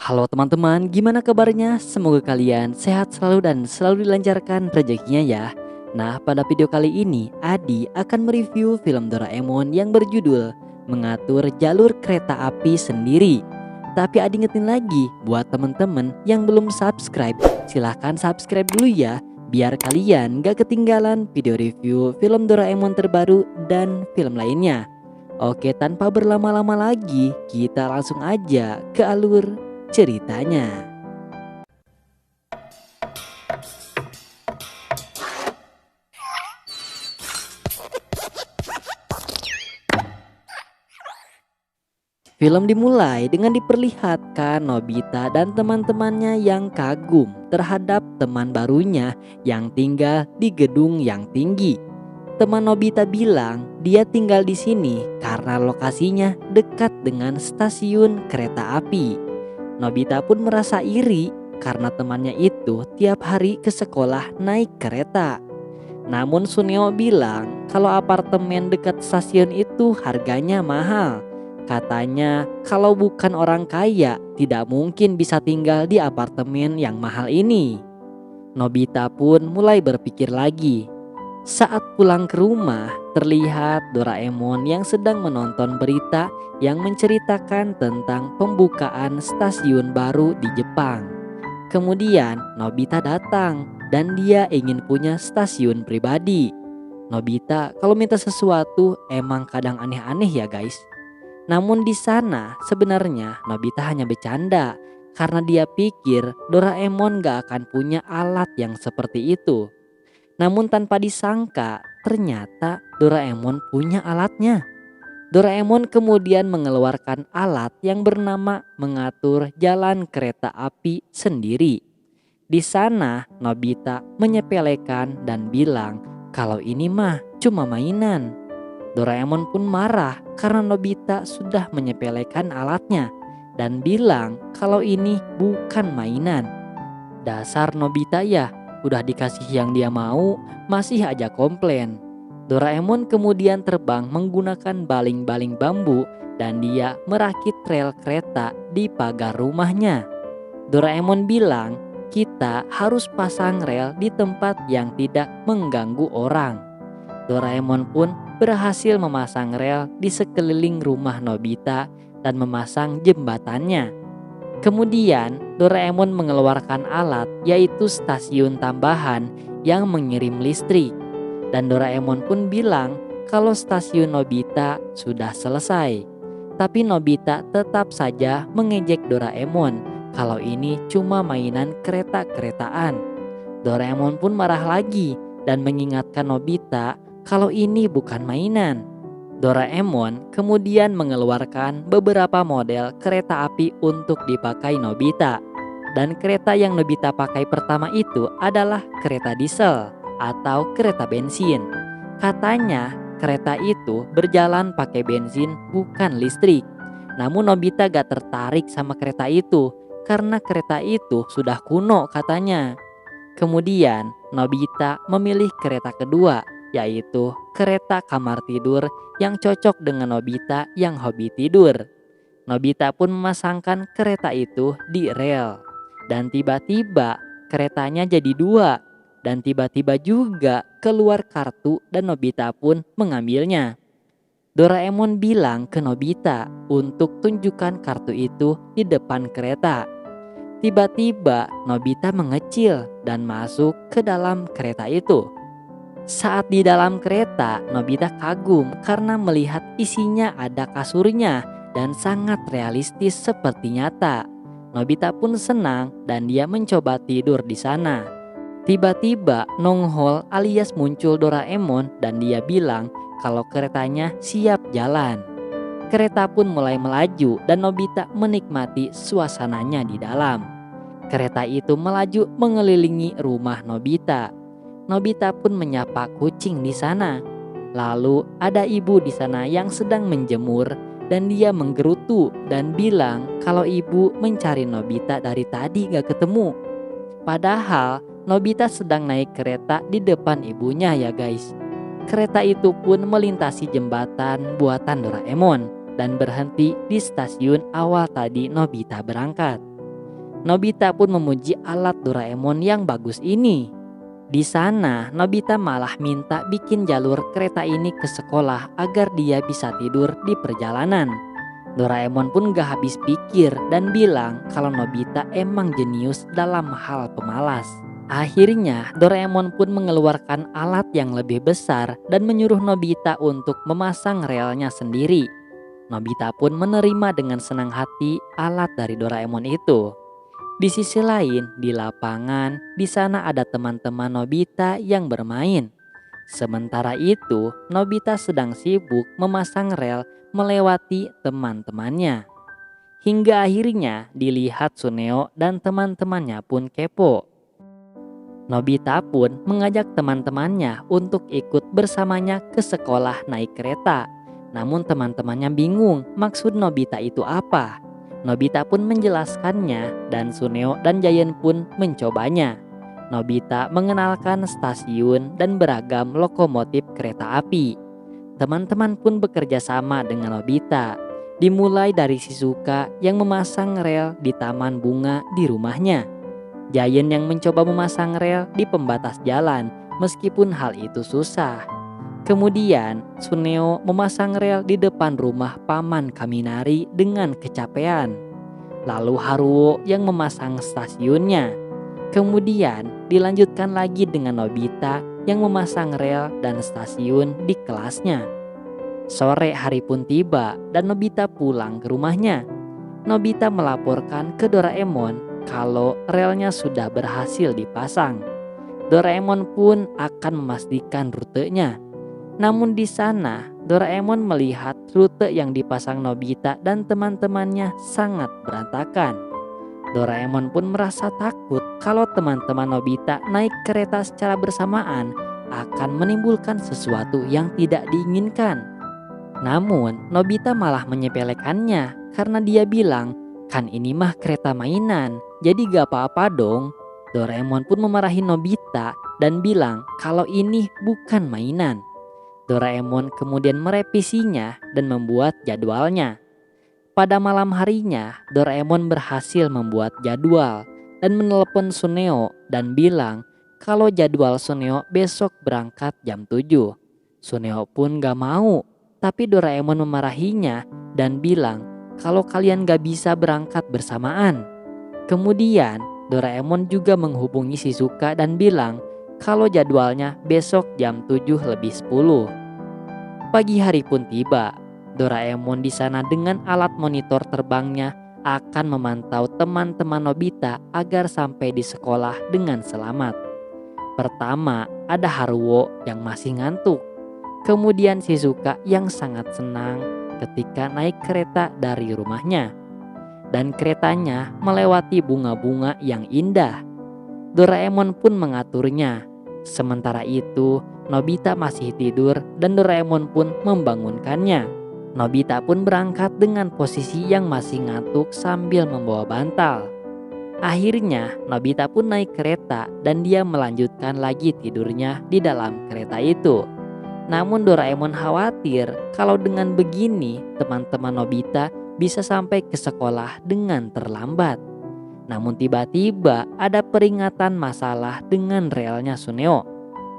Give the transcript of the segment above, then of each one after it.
Halo teman-teman, gimana kabarnya? Semoga kalian sehat selalu dan selalu dilancarkan rezekinya ya. Nah, pada video kali ini Adi akan mereview film Doraemon yang berjudul Mengatur Jalur Kereta Api Sendiri. Tapi Adi ingetin lagi buat teman-teman yang belum subscribe, silahkan subscribe dulu ya, biar kalian gak ketinggalan video review film Doraemon terbaru dan film lainnya. Oke, tanpa berlama-lama lagi, kita langsung aja ke alur ceritanya. Film dimulai dengan diperlihatkan Nobita dan teman-temannya yang kagum terhadap teman barunya yang tinggal di gedung yang tinggi. Teman Nobita bilang dia tinggal di sini karena lokasinya dekat dengan stasiun kereta api. Nobita pun merasa iri karena temannya itu tiap hari ke sekolah naik kereta. Namun Suneo bilang kalau apartemen dekat stasiun itu harganya mahal. Katanya kalau bukan orang kaya tidak mungkin bisa tinggal di apartemen yang mahal ini. Nobita pun mulai berpikir lagi. Saat pulang ke rumah, terlihat Doraemon yang sedang menonton berita yang menceritakan tentang pembukaan stasiun baru di Jepang. Kemudian Nobita datang dan dia ingin punya stasiun pribadi. Nobita kalau minta sesuatu emang kadang aneh-aneh ya guys. Namun di sana sebenarnya Nobita hanya bercanda karena dia pikir Doraemon gak akan punya alat yang seperti itu. Namun tanpa disangka, ternyata Doraemon punya alatnya. Doraemon kemudian mengeluarkan alat yang bernama mengatur jalan kereta api sendiri. Di sana, Nobita menyepelekan dan bilang kalau ini mah cuma mainan. Doraemon pun marah karena Nobita sudah menyepelekan alatnya dan bilang kalau ini bukan mainan. Dasar Nobita ya, udah dikasih yang dia mau, masih aja komplain. Doraemon kemudian terbang menggunakan baling-baling bambu dan dia merakit rel kereta di pagar rumahnya. Doraemon bilang, kita harus pasang rel di tempat yang tidak mengganggu orang. Doraemon pun berhasil memasang rel di sekeliling rumah Nobita dan memasang jembatannya. Kemudian Doraemon mengeluarkan alat yaitu stasiun tambahan yang mengirim listrik. Dan Doraemon pun bilang kalau stasiun Nobita sudah selesai. Tapi Nobita tetap saja mengejek Doraemon kalau ini cuma mainan kereta-keretaan. Doraemon pun marah lagi dan mengingatkan Nobita kalau ini bukan mainan. Doraemon kemudian mengeluarkan beberapa model kereta api untuk dipakai Nobita. Dan kereta yang Nobita pakai pertama itu adalah kereta diesel atau kereta bensin. Katanya kereta itu berjalan pakai bensin bukan listrik. Namun Nobita gak tertarik sama kereta itu karena kereta itu sudah kuno katanya. Kemudian Nobita memilih kereta kedua, yaitu kereta kamar tidur yang cocok dengan Nobita yang hobi tidur. Nobita pun memasangkan kereta itu di rel. Dan tiba-tiba keretanya jadi dua. Dan tiba-tiba juga keluar kartu dan Nobita pun mengambilnya. Doraemon bilang ke Nobita untuk tunjukkan kartu itu di depan kereta. Tiba-tiba Nobita mengecil dan masuk ke dalam kereta itu. Saat di dalam kereta, Nobita kagum karena melihat isinya ada kasurnya dan sangat realistis seperti nyata. Nobita pun senang dan dia mencoba tidur di sana. Tiba-tiba Nonghol alias muncul Doraemon dan dia bilang kalau keretanya siap jalan. Kereta pun mulai melaju dan Nobita menikmati suasananya di dalam. Kereta itu melaju mengelilingi rumah Nobita. Nobita pun menyapa kucing di sana. Lalu ada ibu di sana yang sedang menjemur dan dia menggerutu dan bilang kalau ibu mencari Nobita dari tadi gak ketemu. Padahal Nobita sedang naik kereta di depan ibunya ya guys. Kereta itu pun melintasi jembatan buatan Doraemon dan berhenti di stasiun awal tadi Nobita berangkat. Nobita pun memuji alat Doraemon yang bagus ini. Di sana, Nobita malah minta bikin jalur kereta ini ke sekolah agar dia bisa tidur di perjalanan. Doraemon pun gak habis pikir dan bilang kalau Nobita emang jenius dalam hal pemalas. Akhirnya, Doraemon pun mengeluarkan alat yang lebih besar dan menyuruh Nobita untuk memasang relnya sendiri. Nobita pun menerima dengan senang hati alat dari Doraemon itu. Di sisi lain, di lapangan, di sana ada teman-teman Nobita yang bermain. Sementara itu, Nobita sedang sibuk memasang rel melewati teman-temannya. Hingga akhirnya dilihat Suneo dan teman-temannya pun kepo. Nobita pun mengajak teman-temannya untuk ikut bersamanya ke sekolah naik kereta. Namun teman-temannya bingung maksud Nobita itu apa. Nobita pun menjelaskannya dan Suneo dan Giant pun mencobanya. Nobita mengenalkan stasiun dan beragam lokomotif kereta api. Teman-teman pun bekerja sama dengan Nobita. Dimulai dari Shizuka yang memasang rel di taman bunga di rumahnya. Giant yang mencoba memasang rel di pembatas jalan meskipun hal itu susah. Kemudian Suneo memasang rel di depan rumah Paman Kaminari dengan kecapean. Lalu Haruo yang memasang stasiunnya. Kemudian dilanjutkan lagi dengan Nobita yang memasang rel dan stasiun di kelasnya. Sore hari pun tiba dan Nobita pulang ke rumahnya. Nobita melaporkan ke Doraemon kalau relnya sudah berhasil dipasang. Doraemon pun akan memastikan rutenya. Namun di sana, Doraemon melihat rute yang dipasang Nobita dan teman-temannya sangat berantakan. Doraemon pun merasa takut kalau teman-teman Nobita naik kereta secara bersamaan akan menimbulkan sesuatu yang tidak diinginkan. Namun, Nobita malah menyepelekannya karena dia bilang, "Kan ini mah kereta mainan, jadi gak apa-apa dong." Doraemon pun memarahi Nobita dan bilang kalau ini bukan mainan. Doraemon kemudian merevisinya dan membuat jadwalnya. Pada malam harinya, Doraemon berhasil membuat jadwal dan menelepon Suneo dan bilang kalau jadwal Suneo besok berangkat jam 7. Suneo pun gak mau, tapi Doraemon memarahinya dan bilang kalau kalian gak bisa berangkat bersamaan. Kemudian Doraemon juga menghubungi Shizuka dan bilang kalau jadwalnya besok jam 7:10. Pagi hari pun tiba. Doraemon di sana dengan alat monitor terbangnya akan memantau teman-teman Nobita agar sampai di sekolah dengan selamat. Pertama, ada Haruo yang masih ngantuk. Kemudian Shizuka yang sangat senang ketika naik kereta dari rumahnya. Dan keretanya melewati bunga-bunga yang indah. Doraemon pun mengaturnya. Sementara itu, Nobita masih tidur dan Doraemon pun membangunkannya. Nobita pun berangkat dengan posisi yang masih ngantuk sambil membawa bantal. Akhirnya, Nobita pun naik kereta dan dia melanjutkan lagi tidurnya di dalam kereta itu. Namun Doraemon khawatir kalau dengan begini teman-teman Nobita bisa sampai ke sekolah dengan terlambat. Namun tiba-tiba ada peringatan masalah dengan relnya Suneo.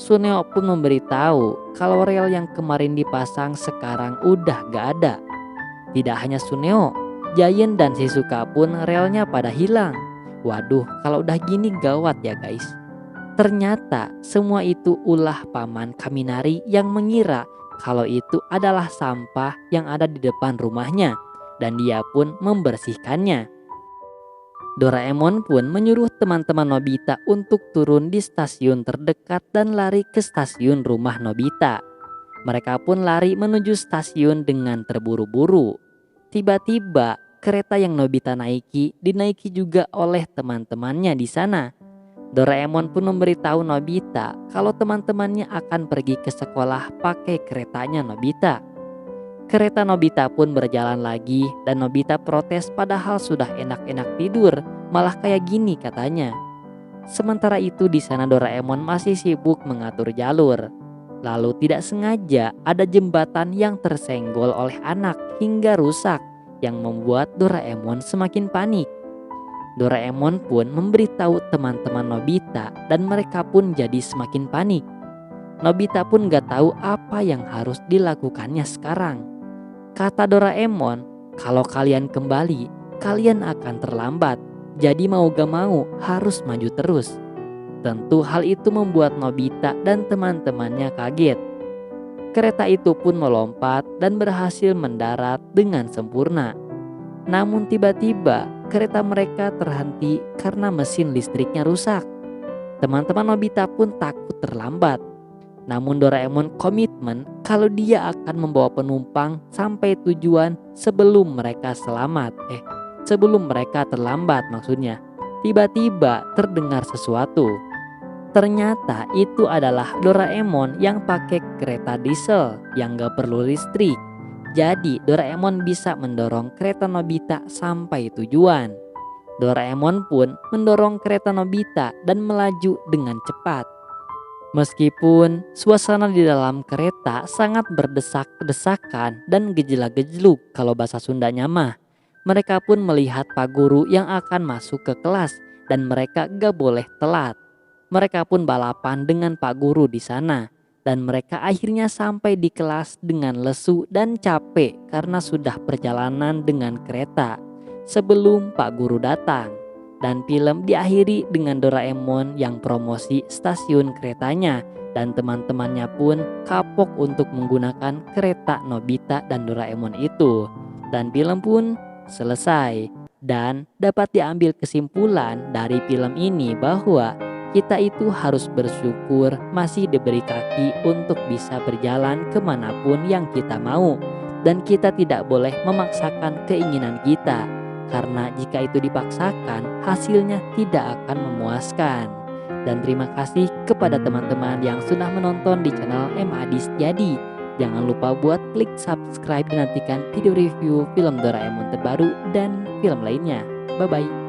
Suneo pun memberitahu kalau rel yang kemarin dipasang sekarang udah gak ada. Tidak hanya Suneo, Giant dan Shizuka pun relnya pada hilang. Waduh, kalau udah gini gawat ya guys. Ternyata semua itu ulah Paman Kaminari yang mengira kalau itu adalah sampah yang ada di depan rumahnya. Dan dia pun membersihkannya. Doraemon pun menyuruh teman-teman Nobita untuk turun di stasiun terdekat dan lari ke stasiun rumah Nobita. Mereka pun lari menuju stasiun dengan terburu-buru. Tiba-tiba kereta yang Nobita naiki dinaiki juga oleh teman-temannya di sana. Doraemon pun memberitahu Nobita kalau teman-temannya akan pergi ke sekolah pakai keretanya Nobita. Kereta Nobita pun berjalan lagi dan Nobita protes padahal sudah enak-enak tidur, malah kayak gini katanya. Sementara itu di sana Doraemon masih sibuk mengatur jalur. Lalu tidak sengaja ada jembatan yang tersenggol oleh anak hingga rusak yang membuat Doraemon semakin panik. Doraemon pun memberitahu teman-teman Nobita dan mereka pun jadi semakin panik. Nobita pun gak tahu apa yang harus dilakukannya sekarang. Kata Doraemon, kalau kalian kembali, kalian akan terlambat. Jadi mau gak mau harus maju terus. Tentu hal itu membuat Nobita dan teman-temannya kaget. Kereta itu pun melompat dan berhasil mendarat dengan sempurna. Namun tiba-tiba kereta mereka terhenti karena mesin listriknya rusak. Teman-teman Nobita pun takut terlambat. Namun Doraemon komitmen kalau dia akan membawa penumpang sampai tujuan sebelum mereka sebelum mereka terlambat maksudnya. Tiba-tiba terdengar sesuatu. Ternyata itu adalah Doraemon yang pakai kereta diesel yang gak perlu listrik. Jadi Doraemon bisa mendorong kereta Nobita sampai tujuan. Doraemon pun mendorong kereta Nobita dan melaju dengan cepat. Meskipun suasana di dalam kereta sangat berdesak-desakan dan gejela-gejeluk kalau bahasa Sundanya mah, mereka pun melihat Pak Guru yang akan masuk ke kelas dan mereka gak boleh telat. Mereka pun balapan dengan Pak Guru di sana dan mereka akhirnya sampai di kelas dengan lesu dan capek karena sudah perjalanan dengan kereta sebelum Pak Guru datang. Dan film diakhiri dengan Doraemon yang promosi stasiun keretanya dan teman-temannya pun kapok untuk menggunakan kereta Nobita dan Doraemon itu. Dan film pun selesai. Dan dapat diambil kesimpulan dari film ini bahwa kita itu harus bersyukur masih diberi kaki untuk bisa berjalan kemanapun yang kita mau. Dan kita tidak boleh memaksakan keinginan kita. Karena jika itu dipaksakan, hasilnya tidak akan memuaskan. Dan terima kasih kepada teman-teman yang sudah menonton di channel MAD Setiadi. Jangan lupa buat klik subscribe dan nantikan video review film Doraemon terbaru dan film lainnya. Bye-bye.